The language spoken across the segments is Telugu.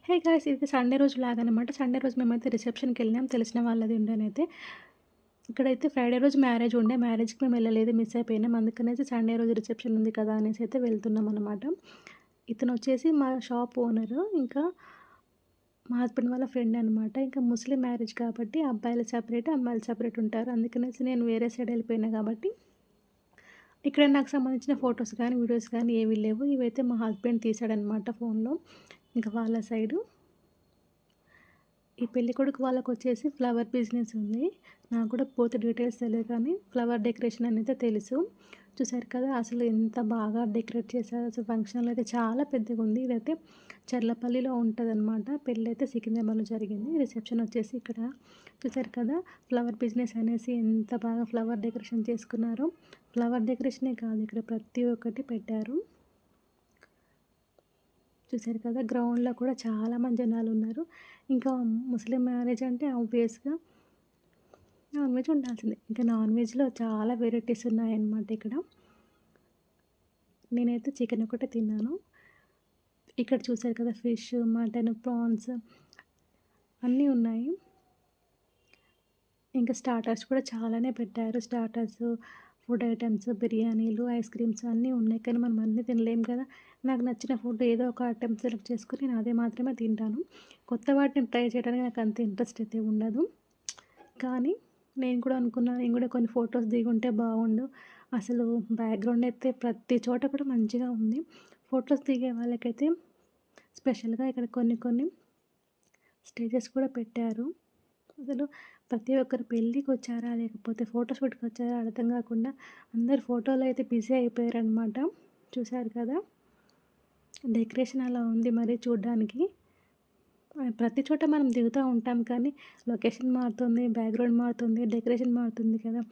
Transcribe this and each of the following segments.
Hey guys! ఇది సండే రోజు వ్లాగనమాట. సండే రోజు మేమైతే రిసెప్షన్‌కెళ్ళినాం. తెలిసిన వాళ్ళది ఉండేనైతే. ఇక్కడైతే ఫ్రైడే రోజు మ్యారేజ్ ఉండే. మ్యారేజ్‌కి మేము వెళ్ళలేదు. మిస్ అయిపోయినాం. అందుకనేసి సండే రోజు రిసెప్షన్ ఉంది కదా! అనేసి అయితే వెళ్తున్నామనమాట. ఇతనొచ్చేసి మా షాప్ ఓనరు. ఇంకా మా హస్బెండ్ వాళ్ళ ఫ్రెండ్ అనమాట. ఇంకా ముస్లిం మ్యారేజ్ కాబట్టి అబ్బాయిలు సెపరేట్, అమ్మాయిలు సెపరేట్ ఉంటారు. అందుకనేసి నేను వేరే సైడ్ వెళ్ళిపోయినా కాబట్టి ఇక్కడ నాకు సంబంధించిన ఫోటోస్ గానీ, వీడియోస్ గానీ ఏవి లేవు. ఇవైతే మా హస్బెండ్ తీసాడనమాట ఫోన్‌లో. ఇంకా వాళ్ళ సైడు. ఈ పెళ్ళికొడుకు వాళ్ళకొచ్చేసి ఫ్లవర్ బిజినెస్ ఉంది. నాకు కూడా పూర్తి డీటెయిల్స్ తెలీదు కానీ ఫ్లవర్ డెకరేషన్ అనేది తెలుసు. చూసారు కదా! అసలు ఎంత బాగా డెకరేట్ చేశారో అసలు ఫంక్షన్ హాల్ అయితే చాలా పెద్దగుంది. ఇదైతే చర్లపల్లిలో ఉంటదనమాట. పెళ్ళైతే సికింద్రాబాద్‌లో జరిగింది. రిసెప్షన్ వచ్చేసి ఇక్కడ చూసారు కదా! ఫ్లవర్ బిజినెస్ అనేసి ఎంత బాగా ఫ్లవర్ డెకరేషన్ చేసుకున్నారో. ఫ్లవర్ డెకరేషనే కాదు ఇక్కడ ప్రతి ఒక్కటి పెట్టారు. చూసారు కదా! గ్రౌండ్‌లో కూడా చాలామంది జనాలున్నారు. ఇంకా ముస్లిం మ్యారేజ్ అంటే ఆబ్వియస్‌గా నాన్ వెజ్ ఉండాల్సిందే. ఇంకా నాన్ వెజ్‌లో చాలా వెరైటీస్ ఉన్నాయన్నమాట ఇక్కడ. నేనైతే చికెన్ ఒకటే తిన్నాను. ఇక్కడ చూసారు కదా! ఫిష్, మటన్, ప్రాన్స్ అన్నీ ఉన్నాయి. ఇంకా స్టార్టర్స్ కూడా చాలానే పెట్టారు. స్టార్టర్స్, ఫుడ్ ఐటెమ్స్, బిర్యానీలు, ఐస్ క్రీమ్స్ అన్నీ ఉన్నాయి. కానీ మనం అన్నీ తినలేం కదా! నాకు నచ్చిన ఫుడ్ ఏదో ఒక ఐటెమ్ సెలెక్ట్ చేసుకొని నేను అదే మాత్రమే తింటాను. కొత్త వాటిని ట్రై చేయడానికి నాకు అంత ఇంట్రెస్ట్ అయితే ఉండదు. కానీ నేను కూడా అనుకున్నా, నేను కూడా కొన్ని ఫోటోస్ దిగుంటే బాగుండు. అసలు బ్యాక్‌గ్రౌండ్ అయితే ప్రతి చోట కూడా మంచిగా ఉంది. ఫోటోస్ దిగే వాళ్ళకైతే స్పెషల్‌గా ఇక్కడ కొన్ని కొన్ని స్టేజెస్ కూడా పెట్టారు. అసలు ప్రతి ఒక్కరు పెళ్ళికొచ్చారా? లేకపోతే ఫోటోషూట్‌కొచ్చారా? అర్థం గాకుండా అందరూ ఫోటోలో అయితే బిజీ అయిపోయారనమాట. చూసారు కదా! డెకరేషన్ అలా ఉంది మరి చూడ్డానికి. ప్రతి చోట మనం దిగుతా ఉంటాం కానీ లొకేషన్ మారుతుంది, బ్యాక్‌గ్రౌండ్ మారుతుంది, డెకరేషన్ మారుతుంది కదా!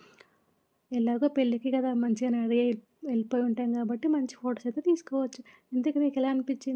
ఎలాగో పెళ్ళికి కదా మంచిగా రెడీ అయ్యి వెళ్ళిపోయి ఉంటాం కాబట్టి మంచి ఫోటోస్ అయితే తీసుకోవచ్చు. ఇంతకి మీకెలా అనిపిచ్చింది?